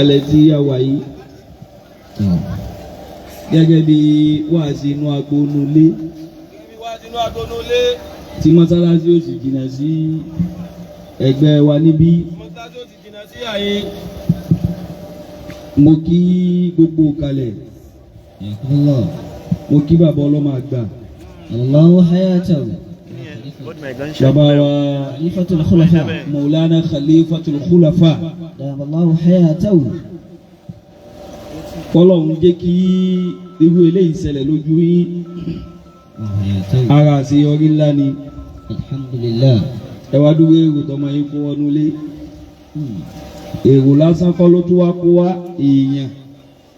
alẹ́ tí a wà yìí gẹ́gẹ́ bí wáàsí inú agbónulé tí mọ́sálásí ó sì jìnnà sí ẹgbẹ́ wa níbí. Mo kí gbogbo kalẹ̀, mo kí bàbá ọlọ́mọ àgbà, Allahu hayatahu, bàbá wa khalifatul khulafa, Maulana Khalifatul Khulafa, Allahu hayatahu. Ọlọ́run jẹ́ kí irú eléyìí ṣẹlẹ̀ lójú yín, ara àṣeyọrí ńlá ni. Alhamdulillah. Ẹ wá dúró èrò tọmọ yín kó wọnú ilé, èrò lásán kọ́ ló tún wá kó wá èèyàn.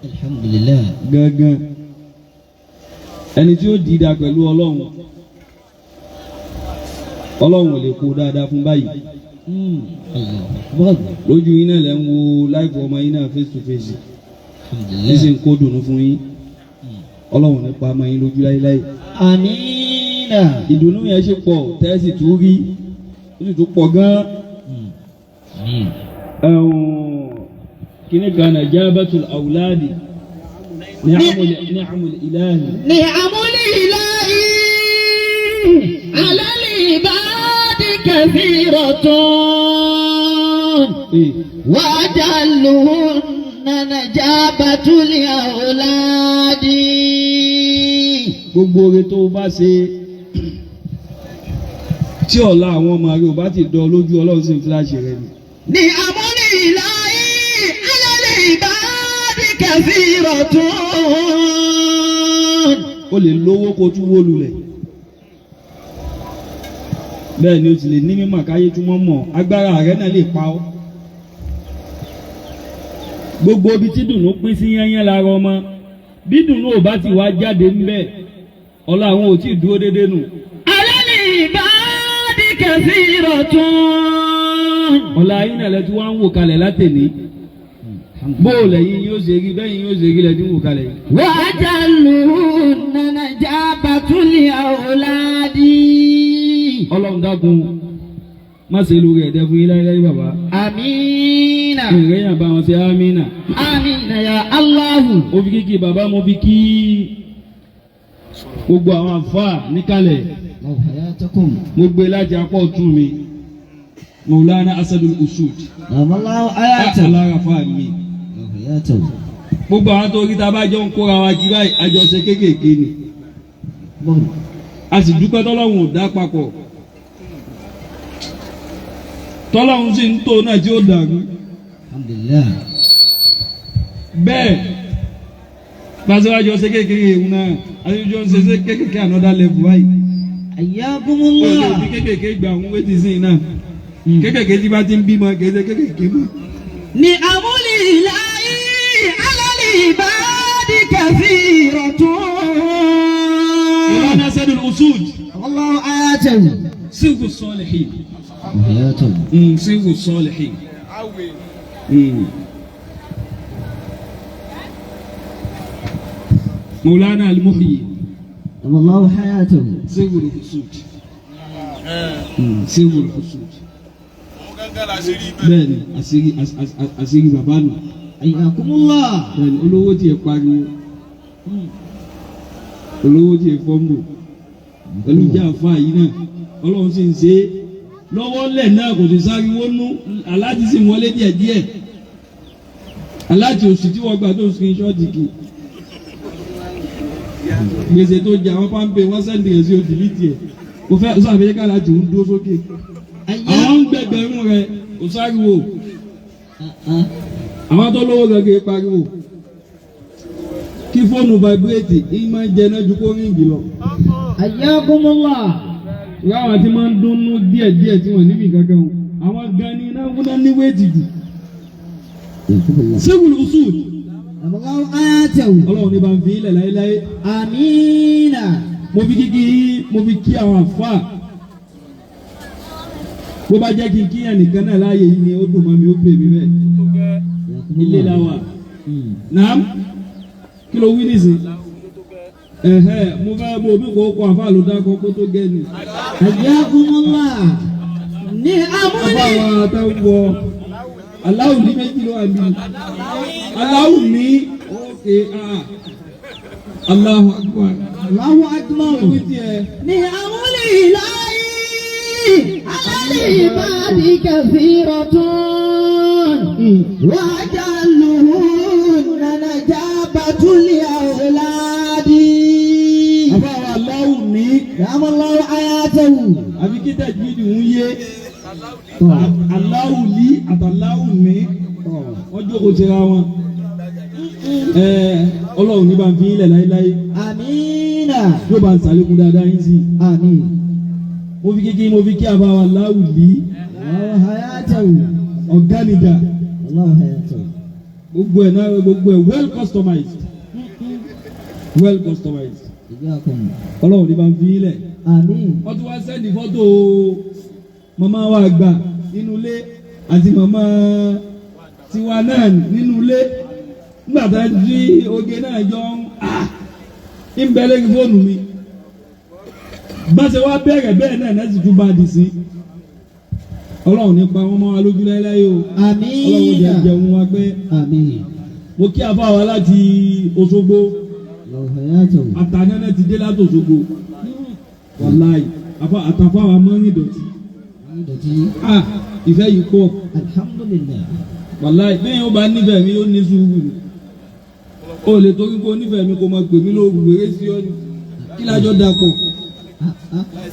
Alhamdulillah. Gangan ẹni tí ó dìídà pẹ̀lú Ọlọ́run, Ọlọ́run ò lè kó dáadáa fún báyìí. Lójú yín náà lẹ́ ń wo láìpẹ́ ọmọ yín náà face to face, níṣẹ́ ń kó dùnú fún yín. Ọlọ́run nípa ọmọ yín lójú láíláí. Àmínà. Ìdùnnú yẹn ṣe pọ̀ tẹ́sí tó rí, ó sì tún pọ̀ gan-an. Kíní kan najabatul awladi ni'amul ilahi. Ni'amul ilahi ala al-ibadi kathiratun wa jalluhunna najabatul awladi. Gbogbo oore tó bá ṣe tí ọ̀la àwọn ọmọ rẹ̀ ò bá ti dán lójú, Ọlọ́run sì ń fíláṣì rẹ̀ ni. Ní àmúlì ìlàyé alálẹ̀ ìbáàdì kathiratun. O lè lówó kó tún wó lulẹ̀, bẹ́ẹ̀ ni o sì lè ní mímọ̀ káyé tún mọ́ mọ̀, agbára rẹ̀ náà lè pa ọ́. Gbogbo ibi tí dùnú pín sí yẹ́nyẹ́ lára ọmọ, bí dùnú ò bá ti wá jáde ńbẹ̀, ọlá àwọn ò tí ì dúró dédé nù. Alálẹ̀ ìbáàdì kathiratun. Ọlá yín náà lẹ tí wọ́n ń wò kalẹ̀ látẹ̀ní. Bóòlù ẹ̀yin yóò ṣe rí, bẹ́yìn yóò ṣe rí lẹ tí ń wò kalẹ̀ yìí. Wa jalluhunna najabatul awladi. Ọlọ́run dákun má ṣe lórí ẹ̀dẹ́ fún yín láyé bàbá. Àmínà. Ìrẹ́yìn bá wọn ṣe àmínà. Àmínà ya Allahu. Mo fi kíkì bàbá, mo fi kí gbogbo àwọn àfáà níkàlẹ̀. Allahu hayatakum. Mo gbé láti apá ọ̀tún mi, Maulana Asadul Usud, Allahu hayatahu. alárafa mi. Allahu hayatahu. Gbogbo àwọn tó rí ta bá jọ ń kóra wa kí báyìí àjọṣe kéékèèké ni. A sì dúpẹ́ tọ́lọ́run ò dá papọ̀, tọ́lọ́run sì ń tó náà tí ó dàrú. Alhamdulillah. Bẹ́ẹ̀ pàṣẹwájọ ṣe kékeré ìhun náà, àṣejọ ń ṣe kékeré another level báyìí. Ayyakumullah. Olè bí kékeré gbà ń wé ti sìn náà, kékeré tí bá ti ń bímọ kéde kékeré mọ́. Ní àmúlì ìlàyé alálẹ̀ ìbáàdì kathiratun. Maulana Asadul Usud, Allahu hayatahu. Sirru Salihin, Hayatahu. Sirru Salihin. Maulana Al-Muhyi, Allahu hayatahu. Sirru Usud, Sirru Usud. Bẹ́ẹ̀ni àṣírí bàbá nù. Ayyakumullah. Bẹ́ẹ̀ni olówó tiẹ̀ pariwo, olówó tiẹ̀ fọ́nbò, pẹ̀lú jẹ́ àfa yìí náà, Ọlọ́run sì ń ṣe é lọ́wọ́ lẹ̀ náà, kò sì sáré wọnú, aláàtì sì wọlé díẹ̀díẹ̀, aláàtì oṣù tí wọ́n gbà tó screenshot kì, gbèsè tó jẹ àwọn pàmpé wọ́n sẹ́ndì rẹ̀ sí òdìlí tiẹ̀, kò fẹ́ sọ àfẹ́yẹ́ká láti ń dúró sókè, àwọn ń gbẹgbẹ̀rún rẹ̀ kò sáriwo, àwọn tó lówó gẹ́gẹ́ pariwo, kí fóònù vibrate ní máa ń jẹná ju kó ríǹgì lọ. Ayyakumullah. Ìwé àwọn tí máa ń dúnnú díẹ̀díẹ̀ tí wọ́n níbi kankan o, àwọn gan ni iná fúnná ní wéètì jù. Sirru Usud, Allahu hayatahu. Ọlọ́run ní bá ń fi ilẹ̀ láéláé. Àmínà. Mo fi kí àwọn àfáà. Bó bá jẹ́ kí n kíyàn nìkan náà láàyè yìí ni ó dùn mọ́ mi, ó pè mí bẹ́ẹ̀. Ilé láwà. Nàám, kí ló wí nísìn? Mo fẹ́ mo bí kò kọ àfáà ló dákọ̀ kó tó gẹ́ ni. Ayyakumullah. Ní àmúlì. Àfáà wa àtàwọn aláwù ní méjì ló wà bí aláwù ní òkè Allahu Akbar. Allahu Akbar. Ìwé tiẹ̀. Ní àmúlì láyé alẹ́ ìbáàdì kathiratun wájà lùhùn nànàjà bàtúlì àwòládì. Àbáwọ̀ aláwù ní. Yàmúlò ayátẹ̀wù. Àbí kí tẹ̀jú ń yé. Aláwù lí àtàláwù ní. Wọ́n jókòó tira wọn. Ọlọ́run ní bá ń fi ilẹ̀ láéláé. Àmínà. Yóò bá ń sàlékún dáadáa yín sí. Àmín. Mo fi kékeré mo fi kí àbáwọ̀ aláwù lí. Allahu hayatahu. Ọ̀gá nìjà. Allahu hayatahu. Gbogbo ẹ̀ náà gbogbo ẹ̀ well customized. Well customized. Ìyáàkùn. Ọlọ́run ní bá ń fi ilẹ̀. Àmín. Wọ́n tún wá sẹ́ndì fọ́tò màmá wa àgbà nínú ilé àti màmá tiwa náà nínú ilé nígbà tá a di oge náà jọ ń bẹ̀rẹ̀ kí fóònù mi bá ṣe wá bẹ̀rẹ̀ bẹ́ẹ̀ náà náà sì tún bá di sí Ọlọ́run nípa wọn mọ́ wa lójú láéláé o. Àmín. Ọlọ́run jẹ́ jẹun wa pé Àmín. mo kí àfa wa láti Òṣogbo Allahu hayatahu. àtànánà ti dé láti Òṣogbo wàláì àtàfà wa mọ́ ní ìdọ̀tí. Ìfẹ́ yìí pọ̀. Alhamdulillah. Wàláì bẹ́ẹ̀ yóò bá nífẹ̀ẹ́ mi yóò ní sùúrù ni. O lè torí pé o nífẹ̀ẹ́ mi kò máa pè mí lóògùn wéré sí ọ ni. Kí lájọ́ dapọ̀?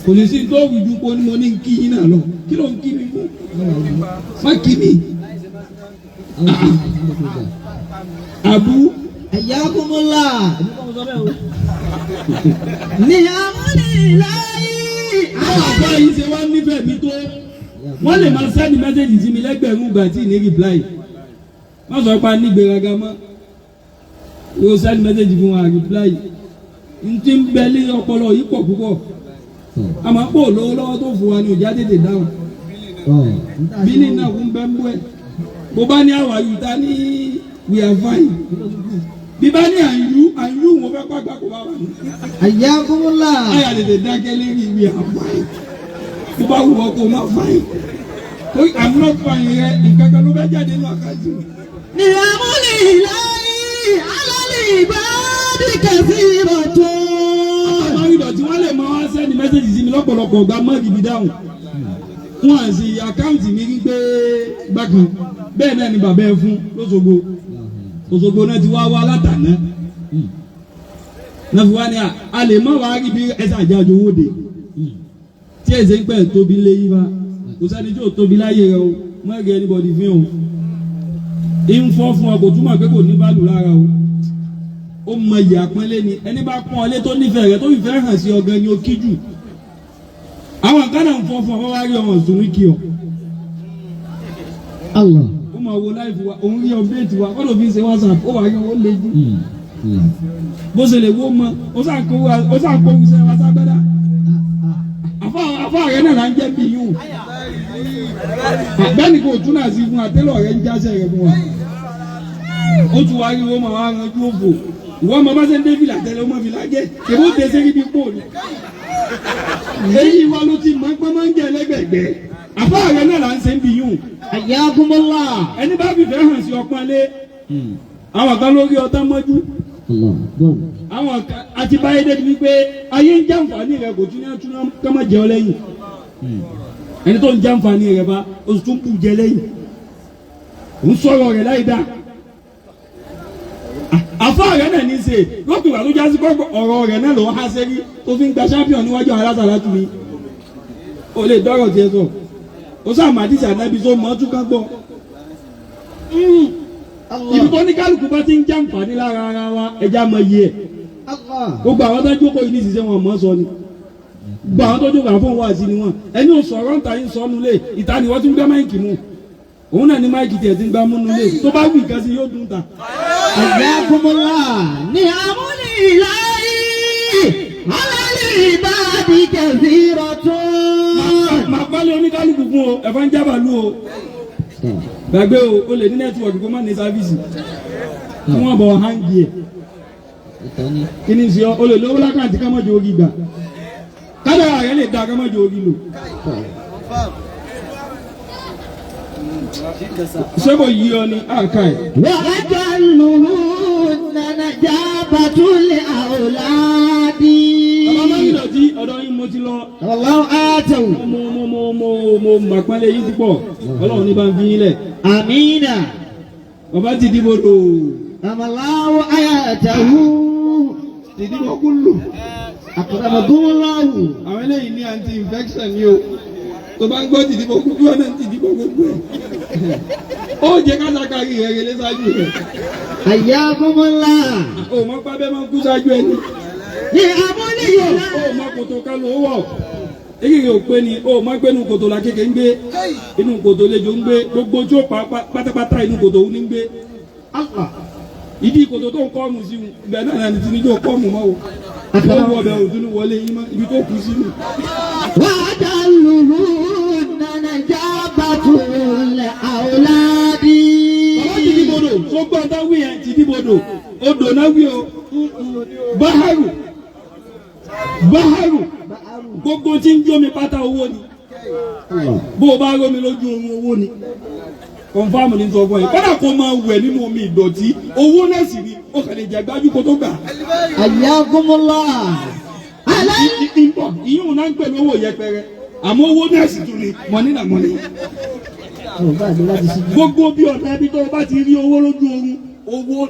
Kò ní sí tó wùjú pé mo ní kí yín náà lọ. Kí ló ń kí mi fún? Má kí mi. Àbú. Ayyakumullah. Ní àmúlì láyé. Àwọn àbá yìí ṣe wá nífẹ̀ẹ́ mi tó. Wọ́n lè máa sẹ́ni mẹ́sẹ̀jì sí mi lẹ́gbẹ̀rún ìgbà tí ní reply. Wọ́n sọ pé a ní gbéraga mọ́. Yóò sẹ́ni mẹ́sẹ̀jì fún wa reply. N ti ń bẹ lé ọpọlọ yìí pọ̀ púpọ̀. A máa pò lówó lọ́wọ́ tó fún wa ní òjá tètè dáhùn. Bílí náà kún bẹ́ ń bú ẹ̀. Bó bá ní àwà yìí ta ní we are fine. Bí bá ní àyú wọn fẹ́ pàgbà kó bá wà ní. Ayyakumullah. Àyà tètè dákẹ́ lérí we are fine. Bó bá wù ọ́ kó má fine. I'm not fine yẹ nǹkan kan ló fẹ́ jáde ní àkájù. Ní àmúlì láyé alálẹ̀ ìbáàdì kathiratun. Àwọn ìdọ̀tí wọ́n lè máa wá sẹ́ni mẹ́sẹ̀jì sí mi lọ́pọ̀lọpọ̀ ọ̀gá mọ́ọ̀gì bí dáhùn. Wọ́n à sí àkáǹtì mi rí pé gbàkan bẹ́ẹ̀ náà ni bàbá ẹ fún lóṣogbo. Òṣogbo náà ti wá látàná. Náà fi wá ní a lè má wá rí bí ẹsẹ̀ àjájọ owó de. Tí ẹ̀sẹ̀ ń pẹ̀ tóbi lé yí bá. Kò sẹ́ni tí ò tóbi láyé rẹ o. Má rí anybody fi hàn. Ìfọ́ fún ọ kò túmọ̀ pé kò ní bá lù lára o. Ó mọ ìyè àpọ́nlé ni ẹni bá pọ́n ọ lé tó nífẹ̀ẹ́ rẹ tó fi fẹ́ hàn sí ọgàn ni ó kí jù. Àwọn kan náà ń fọ́ fún ọ wá rí ọmọ ìsòwò kí ọ. Allah. Ó máa wo láìfù wa òun rí update wa kọ́ ló fi ṣe WhatsApp ó wà rí owó léjì. Bó ṣe lè wó mọ ó sàkó wíṣẹ́ wa sábẹ́dá. Àfọ ààrẹ náà là ń jẹ́ bí yún. Bẹ́ẹ̀ni kò tún náà sí fún àtẹ́lọ̀ rẹ̀ ń jáṣẹ́ rẹ̀ fún wa. Ó tún wá rí owó máa wá ranjú òfò. Ìwọ́n ọmọ bá ṣe ń dé fìlà tẹ́lẹ̀ ọmọ fìlà jẹ́ èbó tẹ sí ibi pò ní. Èyí wa ló ti mọ pé máa ń jẹ lẹ́gbẹ̀gbẹ́. Àfọ ààrẹ náà là ń ṣe ń bí yún. Ayyakumullah. Ẹni bá fìfẹ́ hàn sí ọpọ́n lé. Àwọn kan lórí ọtá mọ́jú. Àwọn kan àti báyé débi wípé ayé ń jàǹfààní rẹ̀ kò tún ní àtúná kọ́mọ jẹ́ ọ lẹ́yìn. Ẹni tó ń jàǹfààní rẹ̀ bá oṣù tó ń bù jẹ lẹ́yìn. Òun sọ̀rọ̀ rẹ̀ láì dá. Àfọ rẹ̀ náà ní í ṣe lópin ìgbà tó já sí kọ́kọ́ ọ̀rọ̀ rẹ̀ náà lọ́wọ́ há sẹ́rí tó fi ń gba champion níwájú àwọn alásàlátù ni. O lè dọ́rọ̀ tiẹ̀ sọ. Ó sáà màdìsí ànábi tó mọ́ tún ká gbọ́. Ibi tó ní kálukú bá ti ń jàǹfààní lára ara wa ẹja mọ iye ẹ̀. Gbogbo àwọn tó ń jókòó yìí ní ìṣiṣẹ́ wọn mọ́ sọ ni. Gbogbo àwọn tó jókòó àfọ̀n wá sí ni wọn. Ẹni ò sọ̀rọ̀ ń ta yín sọ́nu lé ìta ni wọ́n ti ń gbá máìkì mú. Òun náà ní máìkì tiẹ̀ ti ń gbá múnú lé. Tó bá wù nǹkan sí yóò dùn ta. Ayyakumullah. Ní àmúlì láyé alálẹ̀ ìbáàdì kathiratun. Màá pálẹ̀ oníkálukú fún o, ẹ̀fọ́ ń jábàlú o. Gbàgbé o lè ní nẹ́tíwọ̀kì kó má ní sáfíìsì. Wọ́n bọ̀ hangi ẹ̀. Kí ni ṣe o lè lówó lákàntí ká mọ́jọ orí gbà. Kádàrà rẹ̀ lè da ká mọ́jọ orí lò. ṣé kò yí ọ ni àká ẹ̀. وأجلهن نجابة الأولاد. bàbá máa ń dọ̀tí ọ̀dọ̀ yín mo ti lọ. والله آتوا. mo mà pálẹ̀ yín púpọ̀ ọlọ́run ní bá ń fi yín lẹ̀. آمين. bàbá ti dìbò dò. الله آياته. ti dìbò kúlù. أكرمكم الله. àwọn eléyìí ní anti-infection ni o tó bá ń gbọ́ ti dìbò kúlù ọ̀nà ti dìbò gbogbo ẹ̀. ó jẹ́ kátàkárì rẹ̀ rẹ̀ lẹ́sàájú rẹ̀. حياكم الله. o mọ pábẹ́ máa ń kú sáájú ẹni. لأمني o mọ kòtò ká ló wọ̀. èyí rẹ̀ ò pé ni o mọ pé inú kòtò la kékeré ń gbé inú kòtò lejò ń gbé gbogbo tí ó pátápátá inú kòtò ń gbé. الله. ìdí kòtò tó ń kọ́ ọ̀mù sí ibẹ̀ náà ní tinú tó kọ́ ọ̀mù mọ́ o. ó wọ ọbẹ̀ òtún wọlé yín mọ́ ibi tó kù sínú. وأجلهن نجابة الأولاد. bàbá ti di bodò tó gbọ́ dáwé yẹn ti di bodò odò náà wí o báhárù gbogbo tí ń jómi pátá owó ni bó o bá rómi lójú oorun owó ni kọ̀nfàmù ní sọ fún yìí kọ́dà kó máa wẹ̀ nínú omi ìdọ̀tí owó náà sì ni ó kàn lè jẹ gbájú kó tó gbà. حياكم الله. ìpọ̀ ìyóò náà ń pè lówó yẹpẹrẹ àmọ́ owó náà sì tún ni mọ̀ní nà mọ̀ní. gbogbo bí ọ̀nà ẹbí tó o bá ti rí owó lójú oorun owó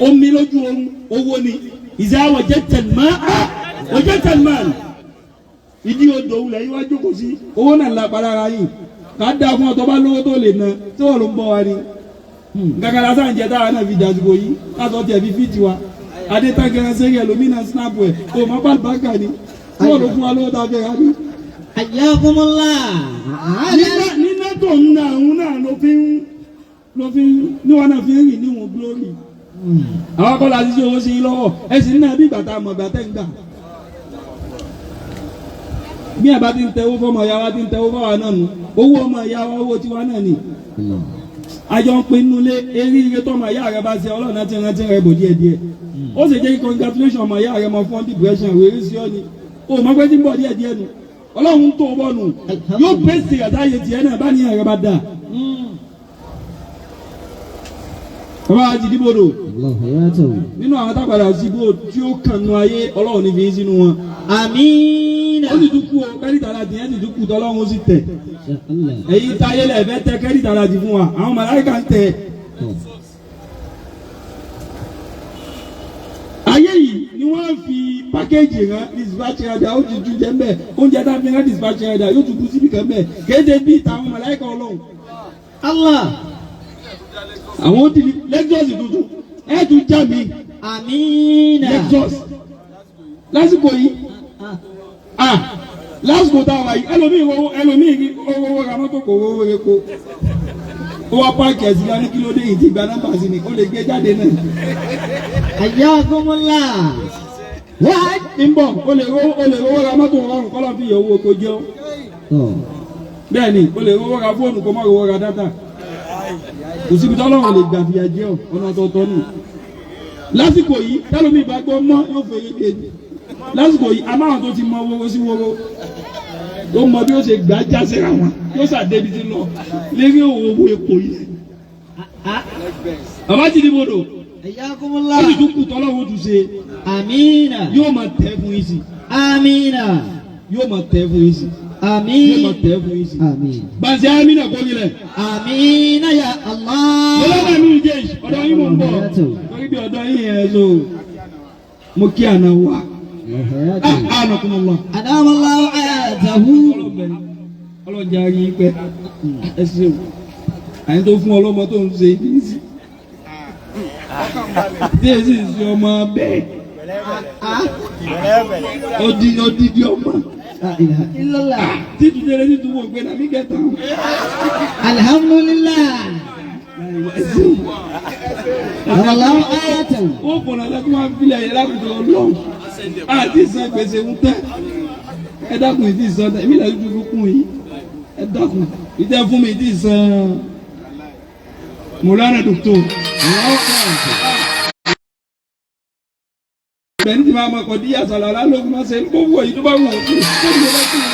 omi lójú oorun owó ni ìzá wọ̀jẹ̀ tẹ̀lmọ́ wọ̀jẹ̀ tẹ̀lmọ́ ìdí odò wulẹ̀ yín wá jókòó sí owó náà la palára yìí ká dáa fún ọtọ́ bá lówó tó lè ná tí wọ́n ló ń bọ̀ wá ni. gàgàrà sáà ń jẹ táwa náà fi dàsìkò yìí látọ̀ tẹ̀ fi fìtì wa adétàgẹ̀rẹ̀ sẹ́yìn ẹlòmínà snap ẹ̀ kò má bá bàkà ni tí wọ́n ló fún wa lówó tá a fẹ́ rà ní. حياكم الله. nínú tó ń na àwọn náà ló fi níwọ̀n náà fi ń rìn níwọ̀n glory. àwọn akọ́lá ti ṣe owó sí i lọ́wọ́ ẹ sì ní náà bí ìgbà tá a mọ̀ ìgbà tẹ́ ń gbà. bí ẹ bá ti ń tẹ owó fọmọ ìyá wa ti ń tẹ owó fọwọ́ náà nù owó ọmọ ìyá wa owó tiwa náà ni. àjọ ń pinnu lé eríire tọmọ ìyá rẹ bá ṣe ọlọ́run náà ti rántí rẹ bò díẹ̀díẹ̀. ó sì jẹ́ congratulation ọmọ ìyá rẹ mọ fún depression wèrè sí ọ ni. o mọ pé tí ń bọ̀ díẹ̀díẹ̀ nù ọlọ́run tó bọ̀ nù yóò pèsè àtàyè tiẹ̀ náà bá ní ẹ̀rọ bá dà. bàbá àti dìbòdò nínú àwọn tápàdà síbò tí ó kàn nù ayé ọlọ́run ní fi ń sínú wọn. آمين. ó sì tún kú o kẹ́rìtà láti yẹn sì tún kú tọ́lọ́run ó sì tẹ̀. èyí táyé lẹ̀ fẹ́ tẹ kẹ́rìtà láti fún wa àwọn màláíkà ń tẹ̀. ayé yìí ni wọ́n fi pákéjì rán dispatch rider ó ti ju jẹ́ mbẹ́ oúnjẹ tá a fi rán dispatch rider yóò tún kú síbi kan mbẹ́ kéde bíi táwọn màláíkà ọlọ́run. الله. àwọn ó di Lexus tuntun ẹ̀ tún já mi آمين. Lexus lásìkò yìí lásìkò tá a wà yìí ẹlòmíì owó ra mọ́tò kò owó epo ó wá páàkì ẹ̀sìn lọ ní kílódé yìí ti gba nọ́mbà sí ni ó lè gbé jáde náà. حياكم الله. ń bọ̀ ó lè rówó ra mọ́tò rọrùn kọ́lọ́ fi owó oko jẹun bẹ́ẹ̀ ni ó lè rówó ra fóònù kó má rówó ra dátà kò síbi tọ́lọ́run lè gbà fìyà jẹ ọ̀nà ọ̀tọ̀ọ̀tọ̀ nù. lásìkò yìí tẹ́lómi ìbá gbọ́ mọ́ yóò fèrè kéde lásìkò yìí amáhàn tó ti mọ wóró sí wóró tó mọ bí ó ṣe gbà já síra wọn yóò ṣàdébi ti lọ lérí owó epo yìí. bàbá ti di bodò حياكم ó sì الله. tún kù tọ́lọ́wọ́ tún ṣe آمين. yóò máa tẹ̀ fún yín sí آمين. yóò máa tẹ̀ fún yín sí yóò آمين. máa tẹ̀ fún yín sí. آمين. bàṣẹ amínà kò nílẹ̀. آمين يا الله. ọlọ́dà mi jẹ́ ọ̀dọ́ yín mò ń bọ̀ lórí bí ọ̀dọ́ yín yẹn so mo kí àná wà. Anakumullah. أدام الله آياته. ọlọ́jà rí i pẹ́ ẹ ṣeun àyìn tó fún ọlọ́mọ tó ń ṣe ní sí tí èsì sí ọmọ bẹ́ẹ̀ odidi ọmọ لا إله إلا الله. títú délé títú wò pé nàbí kẹta الحمد لله. أدام الله آياته. ó fọ̀nà láti wá fílẹ̀ yẹn lákòókò ọlọ́run àti ìsan gbèsè ń tẹ́ ẹ dákun ìdí ìsan ẹ̀mí ìlàjú dúdú kún yìí ẹ dákun ìtẹ́ fún mi ìdí ìsan mọ̀lánà dòkítọ̀. bẹ́ẹ̀ni tí máa ma kọ̀ díyà sàlàlá lóògùn máa ṣe ń kó wọ̀ yìí tó bá wù ọ́ tó ní ọlọ́sìn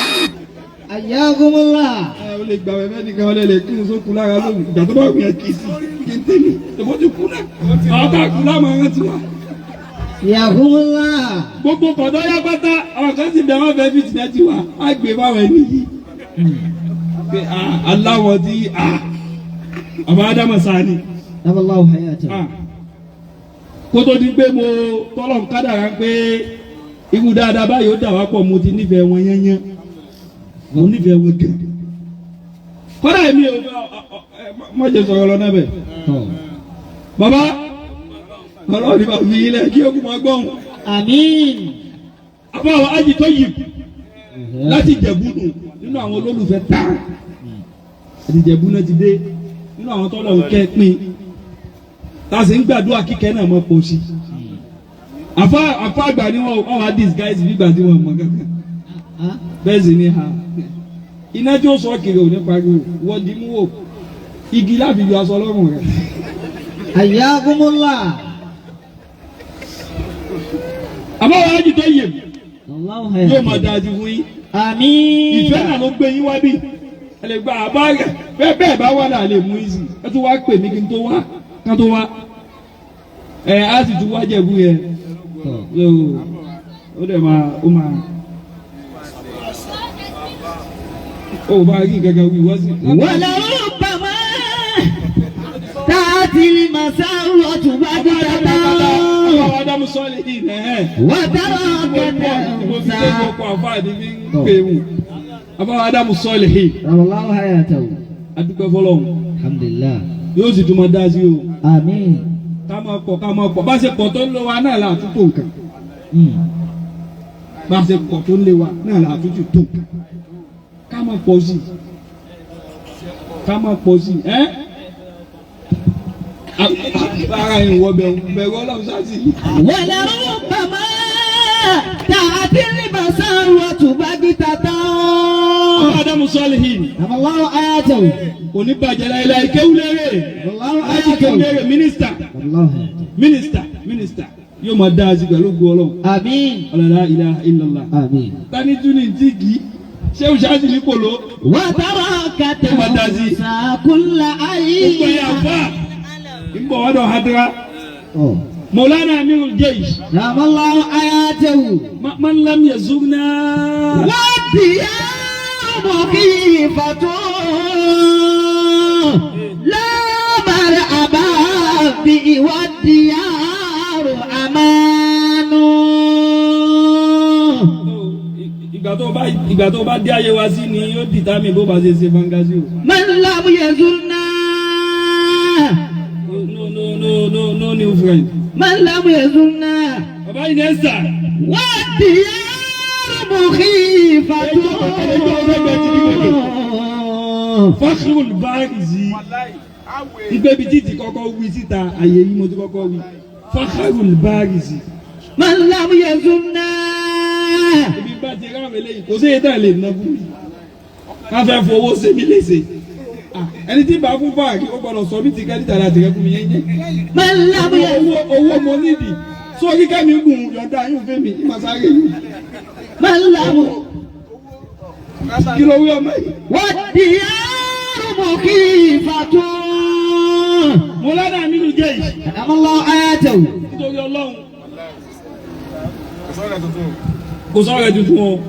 Ayakumullah. O lè gbà wẹ́fẹ́ nìkan ọlẹ́ lè kírun sókun lára lóhùn ìgbà tó bá wù yẹn kì í sí kí n tẹ́lẹ̀ tó ti kú náà àwọn tá a kú láwọn ẹran ti wá. Ayakumullah. Gbogbo kọ̀dọ̀ yá pátá àwọn kan sì bẹ̀ wọ́n fẹ́ fi tìǹẹ́ ti wá á gbé báwọn ẹni yìí. Pé aláwọ̀ tí àbá Ádámù Sani. Allahu hayatahu. Kótó di pé mo tọ́lọ̀ ń kádàrá pé irú dáadáa báyìí ó dà wá pọ̀ mo ti nífẹ̀ẹ́ wọn yányán. Mo nífẹ̀ẹ́ wọn gẹ̀. Kọ́dà èmi ò mọ̀jẹ̀ sọ̀rọ̀ lọ náà bẹ̀. Bàbá ọlọ́run ní bá fi ilẹ̀ kí ó kú máa gbọ́n. Àmín. Àbáwọ̀ ájì tó yìí láti Jẹ̀bú nínú àwọn olólùfẹ́ tààrà. Àti Jẹ̀bú náà ti dé nínú àwọn tọ́lọ̀ ń kẹ́ pín. Tá a sì ń gbàdúrà kíkẹ́ náà mọ́ pọ̀ sí. Àfa àgbà ni wọ́n wá disguise nígbà tí wọ́n mọ̀ kankan. Bẹ́ẹ̀ sì ni ha. Iná tí ó sọ kiri ò ní pariwo wọ́n di mú wò. Igi láfi yọ aṣọ lọ́rùn rẹ̀. Ayakumullah. Àbáwọ̀ ájì tó yìí Allahu yóò hayatahu. máa dáa ju fún yín. Àmín. Ìfẹ́ náà ló gbé yín wá bí. Ẹ lè gba àbá rẹ̀ bẹ́ẹ̀ bá wà náà lè mú ìsì. Ẹ tún wá pè mí kí n tó wá ká tó wá. Á sì tún wá Jẹ̀bú yẹn. Ó dẹ̀ máa ó máa. Ó bá rí gẹ́gẹ́ wí wá sí. Wala rubbama ta'ti al-masawatu baghtatan. Àwọn Ádámù sọ́ọ̀lì yìí nẹ̀. Wa tarakata Mo fi dé gbogbo àfáàdì mi ń pè wù. Àwọn Ádámù sọ́ọ̀lì yìí. Allahu hayatahu. Adúpẹ́ fọlọ́hún. Alhamdulillah. Yóò sì tún máa dá sí o. Àmín. Ká máa pọ̀ bá ṣe pọ̀ tó ń lé wa náà là àtúntò nǹkan. Bá ṣe pọ̀ tó ń lé wa náà là àtúntò tó nǹkan. Ká máa pọ̀ sí. Ká máa pọ̀ sí. Ara ìwọ bẹ̀rù Ọlọ́run sáàsì. Wala rubbama ta'ti al-masawatu baghtatan. Àwọn Ádámù sọ́ọ̀lì yìí. Allahu hayatahu. Òní bàjẹ́ láìláì kéwúlérè. Allahu Láti hayatahu. kéwúlérè mínísítà. Allahu hayatahu. Mínísítà yóò máa dá sí pẹ̀lú ògo Ọlọ́run. Àmín. La ilaha illallah. Àmín. Tani tún ní tí kì í. Ṣé o ṣáàṣì ní kòló? Wa tarakata Madazi. kulla Gbogbo ayyin. yà fà. Ìgbọ̀ wọ́dọ̀ hadra. Maulana Amirul Jaysh. Allahu hayatahu. Man lam yazurna. Wa diyaru khifatun. La mar'aba bi wa diyaru amanu. Ìgbà tó bá dé ayé wa sí ni yóò dìtámì bó bá ṣe ṣe fangasi o. Man lam yazurna. No new friend. Man lam yazurna. Bàbá yìí ní ẹ̀sà. Wa diyaru khifatun. Fakhrul Barizi. Ibẹ̀ bí títí kọ́kọ́ wí síta àyè yìí mo ti kọ́kọ́ wí. Fakhrul Barizi. Man lam yazurna. Ibi bá ti ráwọn eléyìí kò sí ètò àlè ná fún mi. Ká fẹ́ fowó ṣe mí léṣe. Ẹni tí bá fún báàgì ó gbọ́dọ̀ sọ mí ti kẹ́ níta láti rẹ́ fún mi yẹn yẹn. Man lam yazurna. Owó mo nídìí. Sọ kíkẹ́ mi gùn yọ̀ǹda yóò fẹ́ mi ìmọ̀sáré yìí. Man lam. Kí ló wí ọmọ yìí? Wa diyaru khifatun. Maulana Amirul Jaysh. Allahu hayatahu. Nítorí Ọlọ́run. Kò sọ̀rọ̀ tuntun o.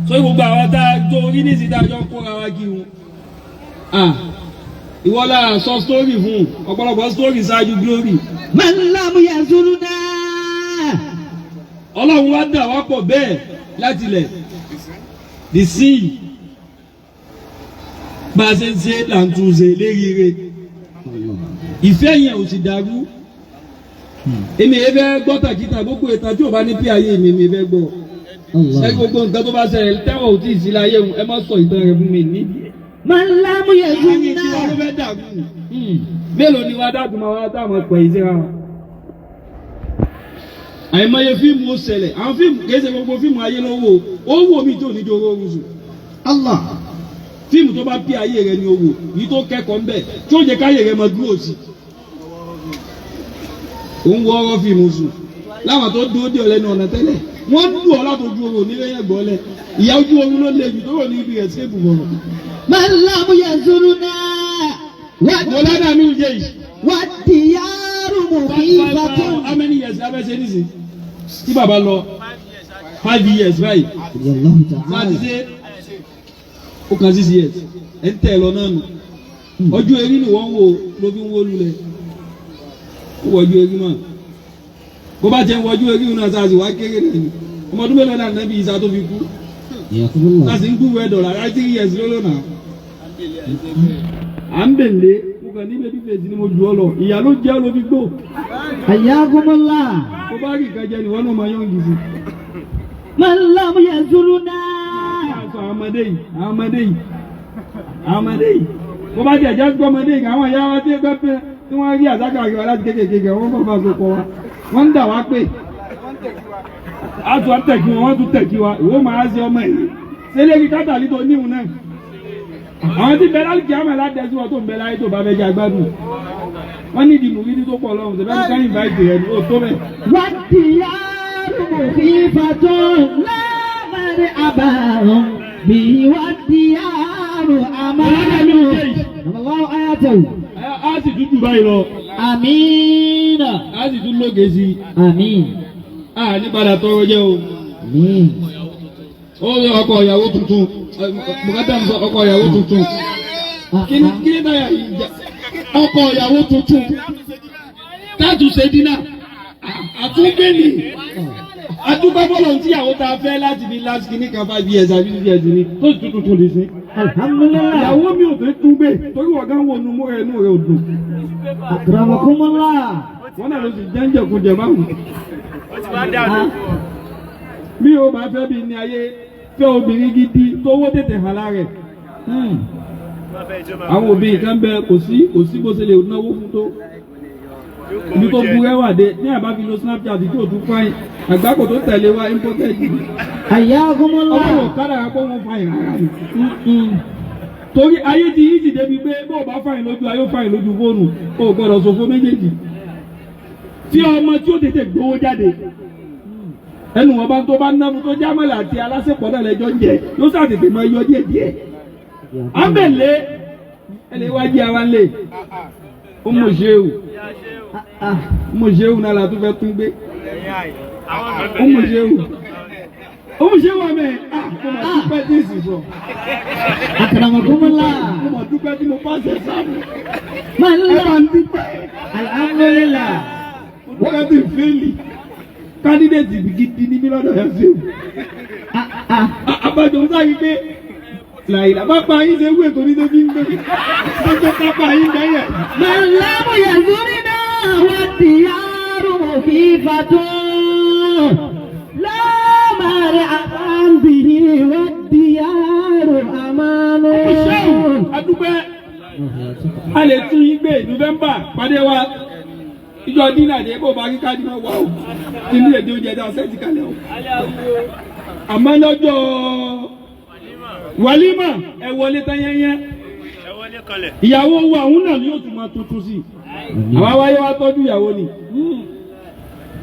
Sọ gbogbo àwọn tá a tó orí ní ìsìta jọ kóra wa kí wọn. Ìwọ́lá sọ sítórì fún ọ̀pọ̀lọpọ̀ sítórì ṣáájú glory. Man lam yazurna. Ọlọ́run wá dà wá pọ̀ bẹ́ẹ̀ láti ilẹ̀. The sea. Bá a ṣe ń ṣe là ń tún ṣe léríire. Ìfẹ́ yẹn ò sì dàrú. Èmi ẹ fẹ́ gbọ́ tàkìtà gbogbo ìta tí ò bá ní pí ayé mi ẹ fẹ́ gbọ́. Ẹ gbogbo nǹkan tó bá ṣẹlẹ̀ tẹ́wọ̀ ò tí ì sí láyé ẹ má sọ ìtàn rẹ fún mi nídìí. Man lam Ayé yazurna. tí wọ́n ló fẹ́ dàrú. Mélòó ni wá dàgbù máa wá táwọn pẹ̀ yìí síra wọn. Àìmọye fíìmù ó ṣẹlẹ̀ àwọn fíìmù kìí ṣe gbogbo fíìmù ayé ló wò ó wò mí tó níjó owó oṣù. Allah. Fíìmù tó bá bí ayé rẹ ni owó yìí tó kẹ́kọ̀ọ́ ńbẹ̀ tí ó jẹ́ káyé rẹ máa dúró sí. Òun wọ ọ̀rọ̀ fíìmù sùn láwọn tó dúró dé ọ̀lẹ́nu ọ̀nà tẹ́lẹ̀ wọ́n lù ọ́ látọjú oorun nílé yẹn gbọ́lẹ̀ ìyá ojú oorun ló lè jù tó wò ní ibi escape bọ̀rọ̀. من لم يزرنا Toleda mi jẹ́ yìí. والديار مخيفة. How many years la fẹ́ ṣe nísìn? Tí bàbá lọ 5 years báyìí. الله Láti تعالى. ṣe ó kan 6 years. Ẹ ń tẹ̀ lọ náà nù. Ọjọ́ erí ni wọ́n ń wo ló fi ń wó lulẹ̀. Ó wọ́jú erí mọ́. Bó bá jẹ́ ń wọ́jú erí náà sáà sì wá kéré náà ni. Ọmọ ọdún mélòó náà Nábì Ìsá tó fi kú. Láti ń gbúwò ẹ̀dọ̀ rà 3 years lóló náà. À ń bèlè. Mo kàn ní bébí fèsì ni mo jù ọ lọ. Ìyá ló jẹ́ ló fi gbó. حياكم الله. Bó bá rí ìkàjẹ́ ni wọ́n náà máa yọ̀ ń gidi. من لم يزرنا. Àwọn ọmọdé yìí, àwọn ọmọdé yìí, àwọn ọmọdé yìí. Bó bá jẹ́ ìjẹ́ gbọ́ ọmọdé yìí, àwọn ìyá wa tí ó pẹ́ tí wọ́n rí àzákà àríwá láti kéékèèké wọ́n bọ̀ bá so kọ wa. Wọ́n ń dà wá pé. A tún á tẹ̀kí wọn, wọ́n tún tẹ̀kí wa. Ìwọ máa ṣe ọmọ yìí. Ṣé lérí kátàlí tó níhun náà? Àwọn tí bẹ́ẹ̀ láti kí á máa ládẹ́ sí wọn tó ń bẹ láyé tó bá fẹ́ jẹ́ agbádùn. Wọ́n ní ìdìbò gidi tó pọ̀ lọ́rùn. Ṣèbẹ́ ti ká invite rẹ̀ ní òtó bẹ̀. والديار مخيفة لا مرحبا به والديار أمان. الله آياته. A sì dúdú báyìí lọ. آمين. A sì tún lóge sí i. آمين. A ní padà tọrọ jẹ́ o. آمين. Ó rí ọkọ ìyàwó tuntun. Bùkátà ń sọ ọkọ ìyàwó tuntun. Kí ni táyà yìí jẹ́? Ọkọ ìyàwó tuntun. Táàtù ṣe dínà. Àtúngbèlì. Adúgbàbọ̀lọ̀ tí ìyàwó ta fẹ́ láti fi last kìíní kan 5 years àbí 6 years ni tó ti tuntun lè ṣe. الحمد لله. Ìyàwó mi ò fẹ́ tún gbé torí wọ́n gán wọnú mú ẹnu rẹ̀ ò dùn. أكرمكم الله. Wọ́n náà ló sì jẹ́ǹjẹ̀ kú jẹ máa wù. Bí o bá fẹ́ bí ní ayé fẹ́ obìnrin gidi tó owó tètè hàn lára rẹ̀. Àwọn òbí kan bẹ kò sí bó ṣe lè náwó fún tó. Ibi tó bu rẹwà dé ní àbá fi lo Snapchat tí ò tún fáyìn àgbákò tó tẹ̀lé wa imported yìí. حياكم الله. Ọlọ́run kára kó wọ́n fáyìn rárá ni. Torí ayé ti yí ti débi pé bó o bá fáyìn lójú ayé ó fáyìn lójú fóònù o ò gbọ́dọ̀ ṣòfò méjèèjì. Tí ọmọ tí ó tètè gbowó jáde ẹnu wọn bá tó bá náwó tó jámọ́lá àti aláṣepọ̀ náà lẹ́jọ́ jẹ yóò sàtètè máa yọ díẹ̀ díẹ̀. Àbẹ̀lé ẹlẹ́wájú ara lè ó mọ̀ ṣe o. Mo ṣe òun náà la tún fẹ́ tún gbé. Ó mo ṣe òun. Ó mo ṣe wà mẹ́. Mo mọ̀ dúpẹ́ tí èsì sọ. أكرمكم الله. Mo mọ̀ dúpẹ́ tí mo pàṣẹ sáàmù. من Ẹ bá لم. ń dúpẹ́. الحمد لله. Wọ́n fẹ́ ti fẹ́ẹ̀lì. Kádídéètì gidi ní mí lọ́dọ̀ ẹ̀ fẹ́. Àbájọ ń sáyé pé làyìnlá bá pa yín ṣe wúwo torí tó fi ń gbé. Tó ká pa yín bẹ́yẹ̀. من لم يزرنا والديار مخيفة لا مرحبا به والديار أمان. Adúpẹ́. A lè tún yín gbé Nọ́vẹ́mbà pàdé wa. Ìjọ dínà dé bó bá rí káàdì máa wà o. Ti ní èdè oúnjẹ dá sẹ́ẹ̀tì kalẹ̀ o. Àmọ́ lọ́jọ́ wàlímà ẹ wọlé tán yẹ́nyẹ́. Ìyàwó wa òun náà ni yóò tún máa tuntun sí. Àwa wáyé wá tọ́jú ìyàwó ni.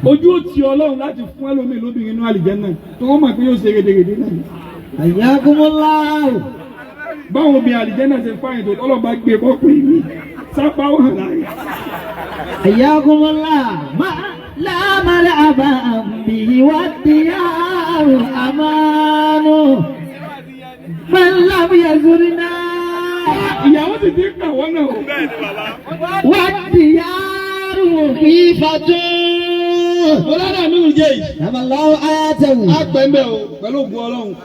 Ojú ó ti Ọlọ́run láti fún ẹlòmíì lóbìnrin inú àlìjẹ́nnà tó wọ́n mọ̀ pé yóò ṣe rédèrèdè náà. حياكم الله. Báwo bí àlìjẹ́nnà ṣe fáyìn tó tọ́lọ́ bá gbé bọ́kùnrin mi sápá wà láàyè. حياكم الله. ما لا مرحبا به والديار أمان. من لم يزرنا Ìyàwó ti dín kà wọ́n náà o. والديار مخيفة. Toleda mi ò jẹ́ yìí. كما الله آياته. A pẹ́ mbẹ́ o pẹ̀lú ògùn Ọlọ́run.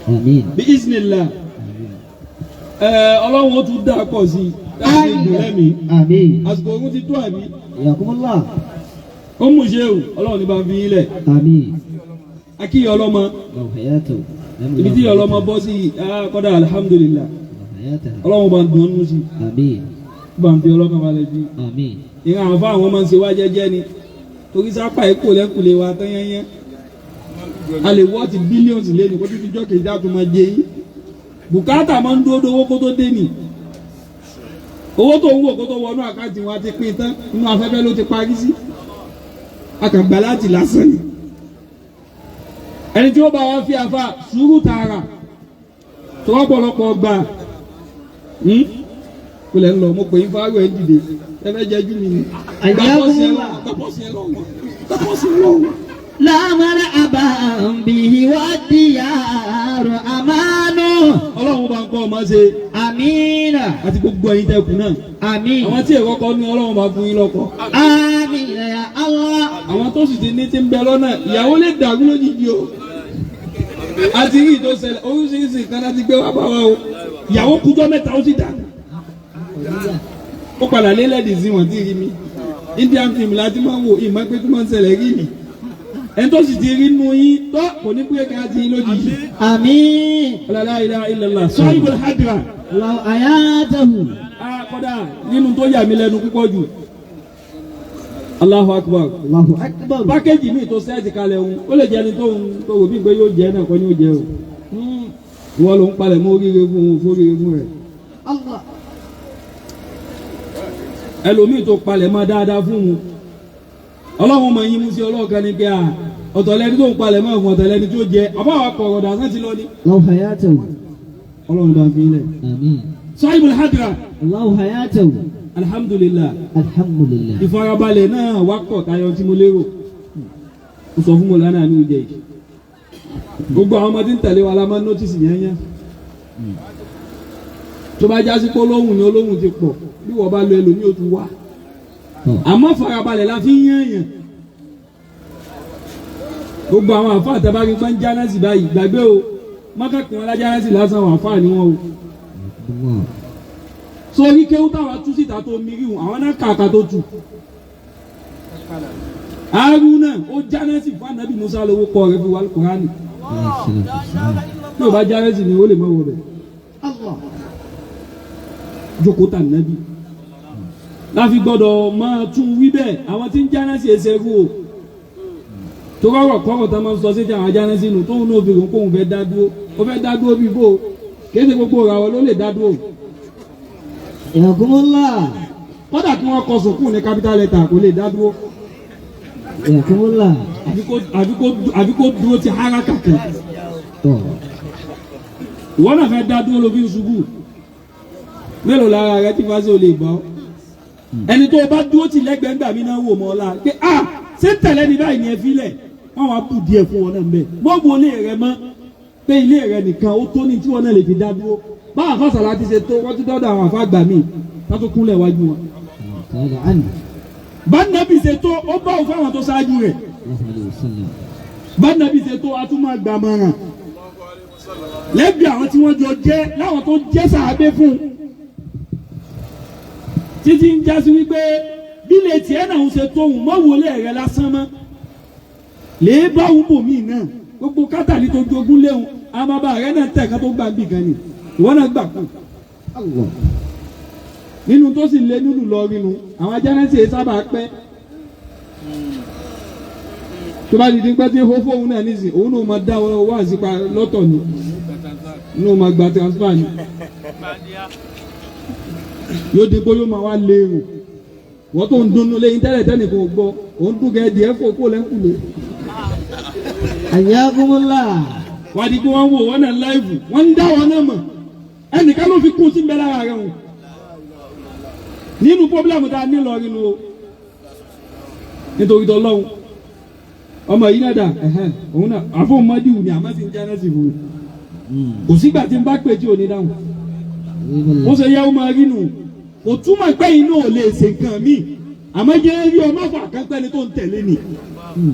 آمين. Bí Isnillah. Ọlọ́run ó tún dá pọ̀ sí i. Láti ìdùn lẹ́mìí. آمين. Àsìkò ogun ti tó àbí. حياكم الله. Ó mú ṣe o. Ọlọ́run ní bá ń fi yín lẹ̀. آمين. Akíyọ̀ ọlọ́mọ. الله حياته. Ibi tí ọlọ́mọ bọ́ sí kọ́dà alhamdulillah. حياته. Ọlọ́run bá ń dùn ọ́nú sí i. آمين. Bá ń fi ọlọ́kan balẹ̀ sí i. آمين. Ìran àwọn fáwọn máa ń ṣe wá jẹ́jẹ́ ni. Torí sápá èkó lẹ́kùlé wa tán yẹ́nyẹ́. A lè wọ́ọ̀tì bílíọ̀nù lẹ́nu kó tó fi jọ́ kejì á tún máa jẹ yín. Bùkátà máa ń dúró dowó kó tó dé nì. Owó tó ń wò kó tó wọnú àkáǹtì wa ti pín tán inú afẹ́fẹ́ ló ti parí sí. A kàn gbà láti lásán ni. ẹni tí ó bá wá fi àfa sùúrù tààrà tó ọ̀pọ̀lọpọ̀ gbà kò lẹ́ ń lọ mo pè é fáwọn ẹ̀ dìde ẹ fẹ́ jẹ́ jú mi ni. gbàpọ̀ sí ẹ lọ́wọ́. lámàrà àbá bìí wá dìyàrá àmánú. ọlọ́run bá ń kọ́ ọmọ ṣe. àmínà. àti gbogbo ẹ̀yin tẹkùn náà. àmín. àwọn tí èrò kọ́ ní ọlọ́run bá fún yín lọ́kọ. àmínà ya Allah. àwọn tó sì ti ní ti ń bẹ lọ́nà ìyàwó lè dàrú lójijì o. àti rí ìtò ṣẹlẹ̀ oríṣiríṣi nǹkan láti gbé wá bá wa o. ìyàwó kújọ́ mẹ́ta ó sì dànù. ó padà lé lẹ́dí sí wọn tí rí mi. Indian film láti máa ń wo ìmọ̀ pé kí wọ́n ń ṣẹlẹ̀ rí mi. ẹni tó sì ti rí nù yín tó kò ní pé ká ti yín lójijì. àmín. la ilaha illallah sahibul hadra. Allahu ayatahu. kódà nínú tó yà mí lẹ́nu púpọ̀ jù. Allahu akbar. Allahu akbar. pákéjì mi tó sẹ́ẹ̀tì kalẹ̀ òun ó lè jẹ́ ẹni tó wò bí gbé yóò jẹ́ náà kọ́ ni yóò jẹ́ o. ìwọ ló ń palẹ̀ mọ́ oríire fún òun fóríire fún rẹ̀. Allah. ẹlòmíì tó palẹ̀ mọ́ dáadáa fún un ọlọ́run mọ̀ yín mú sí ọlọ́ọ̀kan ní pé ọ̀tọ̀lẹ́ni tó ń palẹ̀ mọ́ fún ọ̀tọ̀lẹ́ni tó jẹ àbáwá kọ̀ọ̀rọ̀ dàsán ti lọ ní. Allahu hayatahu. ọlọ́run bá ń fi ilẹ̀. àmín. sahibul hadra. Allahu hayatahu. alhamdulillah. alhamdulillah. ìfarabalẹ̀ náà wá kọ̀ tayọ tí mo lérò ó sọ fún mo lánàá ní ìjẹ́ yìí gbogbo àwọn ọmọdé ń tẹ̀lé wa la máa ń nọ́tìsì yẹn yẹn tó bá jásí pé olóhùn ni olóhùn ti pọ̀ bí wọ́n bá lo ẹlòmíì ó tún wá àmọ́ farabalẹ̀ la fi ń yán yàn gbogbo àwọn àfáà tẹ́ bá rí pé ń jánásì báyìí gbàgbé o mọ́kàkùn wọn lájánásì lásán àwọn àfáà ni wọ́n o so ní kéwú táwa tú síta tó mìírí wọn àwọn náà kàkà tó tù Haruna ó jánásì fún anabi Musa lówó kọ rẹ fi wà Kùránì tí o bá jánásì ni ó lè mọ wọ bẹ jókòó tà nàbí láfi gbọ́dọ̀ máa tún wí bẹ́ẹ̀ àwọn tí ń jánásì ẹsẹ̀ rú o tó rọrọ̀ kọ́rọ̀ tó máa ń sọ sí ti àwọn jánásì nù tóun náà fi rò kóun fẹ́ dá dúró ó fẹ́ dá dúró bí bò kéde gbogbo ìràwọ̀ ló lè dá dúró. Yakumullah. kódà tí wọ́n kọ sùkúù ní capital letter kò lè dá dúró. Yakumullah. àbí kó dúró ti haraka kan. ìwọ náà fẹ́ dá dúró lóbi ṣubú mélòó lára rẹ tí fásitì ò lè bọ́ ẹni tó o bá dúró tì lẹ́gbẹ̀ẹ́ ńgbà mí náà wò mọ́ ọ́ la pé ṣé tẹ̀lé ní báyìí ni ẹ fi lẹ̀ wọ́n wá bù díẹ̀ fún wọn náà mbẹ́ gbogbo ilé rẹ mọ́ pé ilé rẹ nìkan ó tó ní tí wọn náà lè fi dá dúró báwọn afá Sàlátì ṣe tó wọ́n ti dọ́dọ̀ àwọn afá gbà mí ká tó kúnlẹ̀ wájú wọn. bánàbí ṣe tó ó bá òfin àwọn tó ṣáájú rẹ̀ bánàbí ṣe tó a tún máa gbà mọ̀ràn lẹ́bi àwọn tí wọ́n jọ jẹ́ láwọn tó jẹ́ sàábé fún títí ń jásí wípé bílẹ̀ tiẹ̀ náà ń ṣe tóun mọ́ wọlé rẹ̀ lásán mọ́ lè bá òun bò mí náà gbogbo kátàlí tó jogún léwu àmàbà rẹ̀ náà tẹ̀ka tó gbà bì gan ni ìwọ náà gbà kú nínú tó sì lé nínú lọ rinu àwọn ajánẹ́sì yìí sábà pẹ́ tó bá dìde pẹ́ tí ó fóun náà nísìn òun náà máa dá owó àsìpa lọ́tọ̀ ni inú máa gba transfer ni yóò dé bóyá máa wá léèrò wọ́n tó ń dunnú lẹ́yìn tẹ́lẹ̀ tẹ́lẹ̀ kò gbọ́ òun dún gẹ̀ẹ́dì ẹ̀ fò kó lẹ́kùnlé. Ayakumullah. wà á di pé wọ́n wò wọ́n náà láìfù wọ́n ń dá wọn náà mọ̀ ẹnìkan ló fi kún sí mbẹ́ lára rẹ̀ wọn nínú pọ́blẹ́mù tá a ní lọ nínú o nítorí tó lọ́wọ́ ọmọ yìí náà dà òun náà àfọwọ́n mọ́díwù ni àmọ́ sì ń jẹ́ nẹ́sì fún un kò sígbà tí n bá pè tí ò ní dáhùn ó ṣe yẹ ó máa rí nù kò túmọ̀ pé inú ò lè ṣe nǹkan míì àmọ́ jẹ́ rí ọmọ fún àkànpẹ́ni tó ń tẹ̀lé ni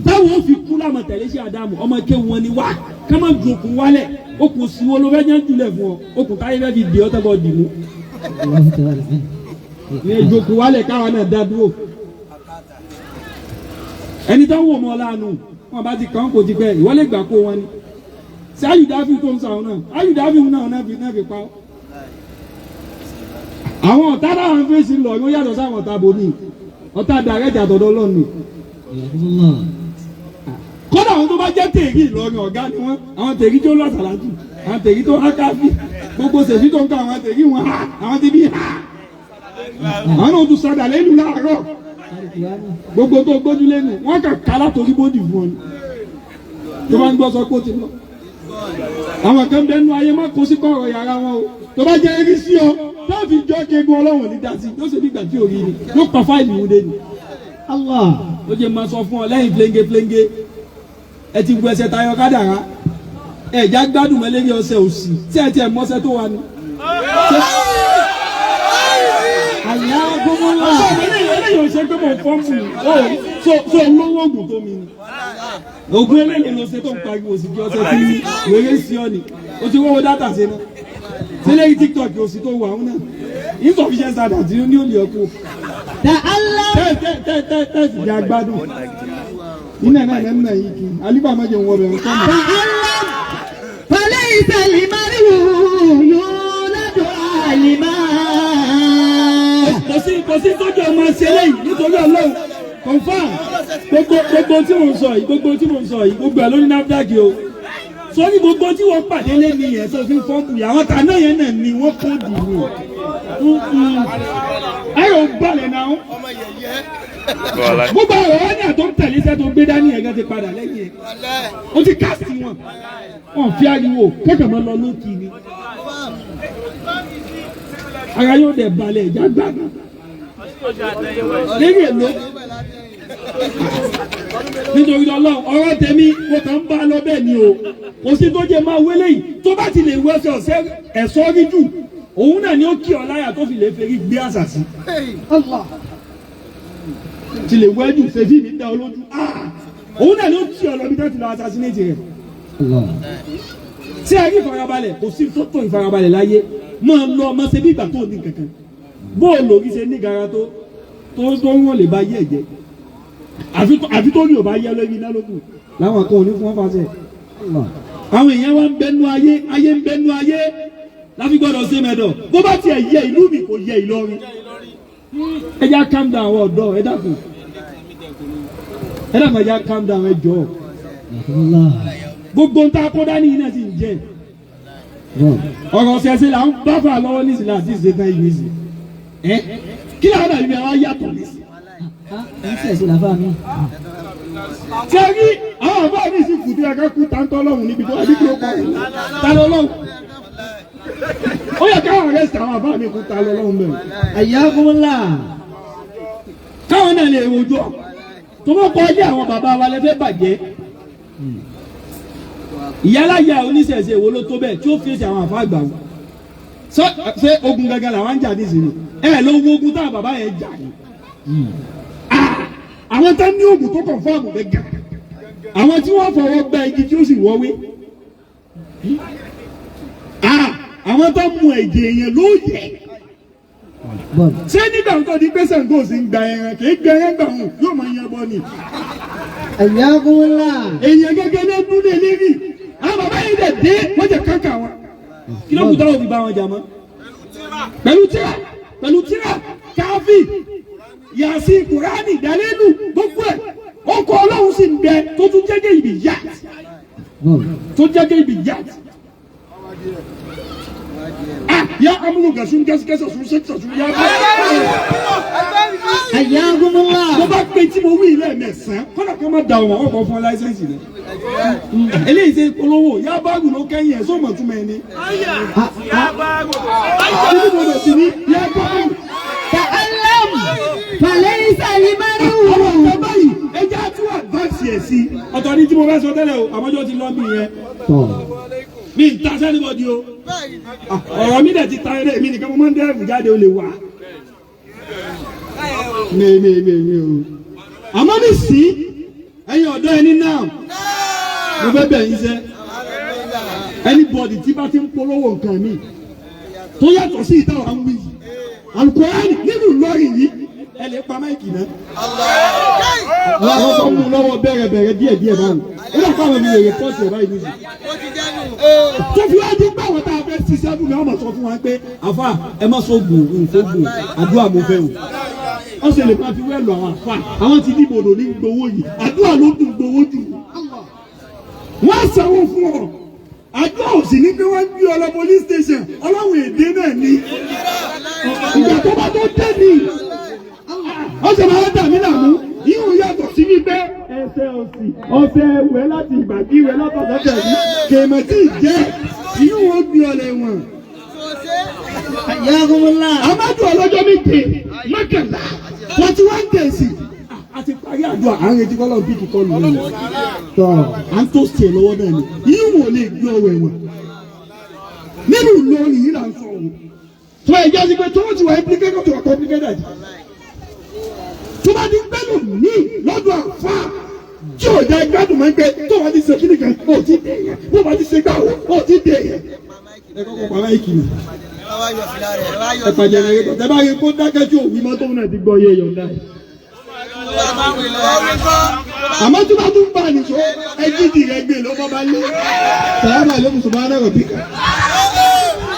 táwọn ò fi kú láwọn tẹ̀lé sí Ádámù ọmọ kéwù wọn ni wá ká má ju okùn wálẹ̀ okùn sí wo ló fẹ́ jẹ́ jùlẹ̀ fún ọ okùn táyé fẹ́ fi dì ọ́ tẹ́ bọ́ dì mú ní ìjókòó wálẹ̀ káwọn náà dá dúró ẹni tó ń wò mọ́ lánàá wọn bá ti kàn kò ti pẹ́ ìwọlé gbà kó wọn ni ṣé ayùdáfì tó ń sàwọn náà ayùdáfì náà fi pa ọ́ àwọn ọ̀tá dáhùn fèsì lọ yóò yàtọ̀ sáwọn ọ̀tá bomi ọ̀tá dàrẹ́jà tọ̀dọ̀ lọ́nù kódà àwọn tó bá jẹ́ tèrí Ìlọrin ọ̀gá ni wọ́n àwọn tèrí tó lọ Sàlátì àwọn tèrí tó hákàfì gbogbo ṣèṣí tó ń kọ àwọn tèrí wọn àwọn ti bí àwọn náà tún sadà lẹ́nu láàárọ̀ gbogbo tó gbójú lẹ́nu wọ́n kà kálá torí bódì fún ọ ni tó bá ń gbọ́ sọ pé ó ti lọ. àwọn kan bẹ́ẹ̀ nu ayé má kó sí kọ̀rọ̀ yàrá wọn o tó bá jẹ́ eré sí ọ tó fi jọ kegun ọlọ́run ní dasí yóò ṣe nígbà tí ò rí ni yóò pa fáìlì ìwúde ni. Allah. ó jẹ́ máa sọ fún ọ lẹ́yìn pléngé ẹ ti bu ẹsẹ̀ tayọ kádàrá ẹ̀já gbádùn mẹ́lẹ́rì ọ̀sẹ̀ òsì tí ẹ ti ẹ̀ mọ́sẹ̀ tó wà ní. Àyà gbọ́mọ́lá. eléyìí ò ṣe pé mo fọ́ fún mi so olówó oògùn tó mi ni oògùn eléyìí ló ṣe tó ń pariwo sí kí ọ̀sẹ̀ tí wèrè sí ọ ni o ti wọ́wọ́ dátà ṣe náà ṣe lẹ́yìn TikTok òsì tó wà ọ́n náà insufficient standard tí ó ní òní ọkọ. Da Allah. tẹ́ẹ̀sì jẹ́ agbádùn iná náà lẹ́nu náà yìí kì í alíbà má jẹun wọbẹ̀ ọ̀tọ́ mi. Da Allah. Fọlẹ́ ìsẹ̀lẹ̀ mariwo yóò lọ́dọ̀ àlìmá. kò sí tọ́jú ọmọ ṣe lẹ́yìn nítorí ọlọ́run confam gbogbo tí mò ń sọ yìí gbogbo ẹ̀ lórí NAFDAC o sọ́ni gbogbo tí wọ́n pàdé lé ní ẹ̀ sọ fún fọ́ọ̀mù yìí àwọn tàná yẹn náà ni wọ́n kó dì ní ayọ̀ balẹ̀ náà gbogbo àwọn ọ̀rọ̀ ní àtọ́ ń tẹ̀lé iṣẹ́ tó gbé dání ẹ̀gẹ́ ti padà lẹ́yìn ẹ̀ ó ti káàsì wọn fi ariwo kẹ́kọ̀ọ́ mọ́ lọ lókì ni ara yóò dẹ̀ balẹ̀ ìjà gbàgbà lẹ́yìn èlò nítorí ọlọ́run ọ̀rọ̀ tèmi mo kàn ń bá a lọ bẹ́ẹ̀ ni o kò sí tó jẹ́ máa wélé yìí tó bá ti lè wọ ẹsẹ̀ ẹ̀sọ́ rí jù òun náà ni ó kí ọ láyà tó fi lè fẹ́ rí gbé àṣà sí. ti lè wọ ẹjù ṣe fíìmù dá olójú òun náà ni ó kí ọ lọ bí tó ti lọ assassinate rẹ̀. tí a rí ìfarabalẹ̀ kò sí tó tó ìfarabalẹ̀ láyé máa lọ ọmọ ṣe bí ìgbà tó ní kankan bóòlù orí ṣe ní gara tó wọ́n lè bá yé ẹ̀jẹ̀ àfi tó ní ò bá yẹ lórí iná lókun láwọn kan ò ní fún wọn fàṣẹ. àwọn èèyàn wa ń bẹnu ayé ń bẹnu ayé láfi gbọ́dọ̀ ṣe mẹ́dọ̀ bó bá tiẹ̀ yẹ ìlú mi kò yẹ Ìlọrin. ẹ já calm down àwọn ọ̀dọ́ ẹ dákun ẹ já calm down ẹ jọ. gbogbo ń ta kó dání iná sì ń jẹ ọ̀rọ̀ ṣẹ̀ṣẹ̀ là ń bá fà lọ́wọ́ nísìnyí àti ìṣètàn ìwé sí kí làwọn àbí ẹ wá yàtọ̀ nísìnyí. Ẹ̀sẹ̀ làbá mi. Ṣé rí àwọn àbá mi sì kù tí ẹ ká kú táńtọ́ lọ́hùn níbi tó ẹbí kúrò kọ́ ta lọ lọ́hùn. Ó yẹ káwọn arrest àwọn àbá mi kú ta lọ lọ́hùn bẹ́ẹ̀. Àyà gbọ́mọ́lá. Káwọn náà lè rojú ọ. Tó bá kọ́ ọdẹ àwọn bàbá wa lẹ́fẹ́ bàjẹ́. Ìyálàyà oníṣẹ̀ṣe wo ló tó bẹ́ẹ̀ tí ó fèsì àwọn àfa àgbà wọn. Ṣé ogun gangan làwọn ń jà nísìnyí? Ẹ ló wo ogun táwọn bàbá yẹn jà ni. Àwọn tó ní oògùn tó kàn fọ́ọ̀mù gẹ́gẹ́ àwọn tí wọ́n fọwọ́ gba igi tí ó sì wọ́wé àwọn tó mú ẹ̀jẹ̀ yẹn ló yẹ ṣé nígbà tó di pé Ṣàngó sì ń gba ẹran kì í gba ẹran gbà wọn yóò máa yan bọ ni. Àyà gbọ́mọ́lá. èèyàn gẹ́gẹ́ ní ẹdún lè lérí àwọn bàbá yìí dẹ̀ dé wọ́n jẹ káńkà wọn kí ló kù táwọn òbí bá wọn jà mọ́ pẹ̀lú tíra káfí yàsí kùránì dàlẹ́lù gbogbo ẹ̀ ọkọ̀ ọlọ́run sì ń bẹ tó tún jẹ́gẹ́ ibi yá yá amúlò gàṣún gẹ́sìgẹ́sì sun ṣẹ́kìsọ̀sùn yá bá Àyà gbọ́mọ́lá. mo bá pé tí mo wí ilé mẹ́sàn-án kọ́nà kan má da ọ̀wọ́n ọkọ̀ fún láìsẹ̀nsì rẹ̀ eléyìí ṣe polówó yá báàgù ló kẹ́yìn ẹ̀ sọ́mọ̀ túmọ̀ ẹni Fọlẹ́ ìsẹ̀lẹ̀ mariwo. àwọn ọ̀gá báyìí ẹja tí wọ́n advance yẹ̀ sí ọ̀tọ̀ ní tí mo fẹ́ sọ tẹ́lẹ̀ o àmọ́jọ́ ti lọ́ mi yẹn mi ń ta sẹ́nibọ́dì o ọ̀rọ̀ mi dẹ̀ ti ta eré mi nìkan mo máa ń dẹ́rù jáde ó lè wà mi o àmọ́ mi sí ẹ̀yin ọ̀dọ́ ẹni náà mo fẹ́ bẹ̀ yín sẹ́ anybody tí bá ti ń polówó nǹkan mi tó yàtọ̀ sí ìta wà ń wí Al-Qur'ani nínú lọ́rìn yìí ẹ lè pa máìkì náà. Àwọn kan mú lọ́wọ́ bẹ̀rẹ̀ díẹ̀ báyìí. Ó dà káwọn mi lè rìpọ́ọ̀tì ẹ̀ báyìí nísìnyí. Tó fi wá dín báwọn tá a fẹ́ ṣiṣẹ́ fún mi, wọ́n mọ̀ sọ fún wa pé àfa ẹ má sóògùn ìfóògùn àdúrà mo fẹ́ o. Wọ́n ṣe lè máa fi wẹ́ẹ̀lù àwọn àfa. Àwọn ti dìbò lò ní gbowó yìí. Àdúrà ló dùn gbowó jù. Wọ́n sanwó fún ọ. Àdúrà ò sì ní pé wọ́n gbé ọ lọ police station. Ọlọ́run èdè náà ni. Ìgbà tó bá tó dé ni. Ó sì máa ń dà mí làmú. Yíò yàtọ̀ sí wípé ọ̀sẹ̀ òsì ọ̀sẹ̀ ẹ̀wẹ̀ láti ìgbàgbé ìwẹ̀ lọ́tọ̀ọ̀tọ̀ tẹ̀lé kèémọ̀ tí ì jẹ́ inú wọn gbé ọ̀lẹ̀ wọn. Ayakumullah. Amadu ọlọ́jọ́ méje mọ́kànlá 41 days àti parí àdúrà à ń retí kọ́lọ́ bí kíkọ́ lù ú tọ́ à ń tó ṣe lọ́wọ́ náà ni inú wọn lè gbé ọwọ́ ẹ̀wọ̀n nínú Ìlọrin yìí là ń sọ òun tó ẹ jẹ́ sí pé tó wọ́n ti wà implicated tó wà complicated tó bá di gbẹ́lò ní lọ́dọ̀ àfa tí ò jẹ́ gbádùn máa ń gbé tó wọ́n ti ṣe kíni kan ó ti dé yẹn bó bá ti ṣe gbàwó ó ti dé yẹn ẹ kọ́kọ́ pa báyìí kìnnì ẹ pa jẹnẹrétọ̀ tẹ bá rí kó dákẹ́ tí òwì mọ́tò náà ti gbọ́ yé yọ̀ǹda yìí. Àmọ́ tí wọ́n tún bá nìṣó ẹ jíjì rẹ gbé lọ́wọ́ bá lé sàlámà ló mùsùlùmá náà rọ̀ bí kan.